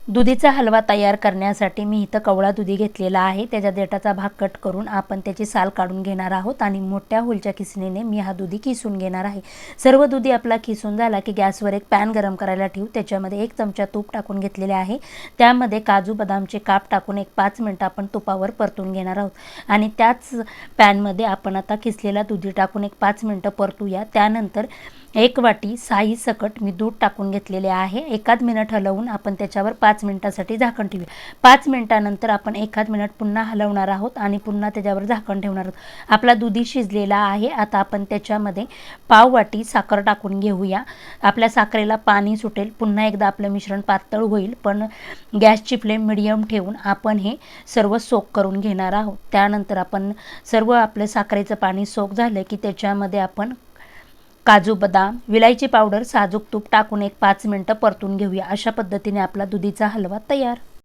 दुधीचा हलवा तयार करण्यासाठी मी इथं कवळा दुधी घेतलेला आहे। त्याच्या देठाचा भाग कट करून आपण त्याची साल काढून घेणार आहोत आणि मोठ्या होलच्या किसणीने मी हा दुधी किसून घेणार आहे। सर्व दुधी आपला किसून झाला की गॅसवर एक पॅन गरम करायला ठेवू। त्याच्यामध्ये 1 चमचा तूप टाकून घेतलेले आहे। त्यामध्ये काजू बदामचे काप टाकून एक 5 मिनिट आपण तुपावर परतून घेणार आहोत आणि त्याच पॅनमध्ये आपण आता किसलेला दुधी टाकून एक 5 मिनिट परतूया। त्यानंतर 1 वाटी साई सकट मी दूध टाकून घेतलेले आहे। 1 मिनिट हलवून आपण त्याच्यावर 5 मिनिटांसाठी झाकण ठेवूया। 5 मिनिटांनंतर आपण 1 मिनिट पुन्हा हलवणार आहोत आणि पुन्हा त्याच्यावर झाकण ठेवणार आहोत। आपला दुधी शिजलेला आहे। आता आपण त्याच्यामध्ये पाव वाटी साखर टाकून घेऊया। आपल्या साखरेला पाणी सुटेल। पुन्हा एकदा आपलं मिश्रण पातळ होईल, पण गॅसची फ्लेम मीडियम ठेवून आपण हे सर्व सोक करून घेणार आहोत। त्यानंतर आपण सर्व आपलं साखरेचं पाणी सोक झालं की त्याच्यामध्ये आपण काजू बदाम, विलायची पावडर, साजूक तूप टाकून एक 5 मिनिट परतून घेऊया। अशा पद्धतीने आपला दुधीचा हलवा तयार।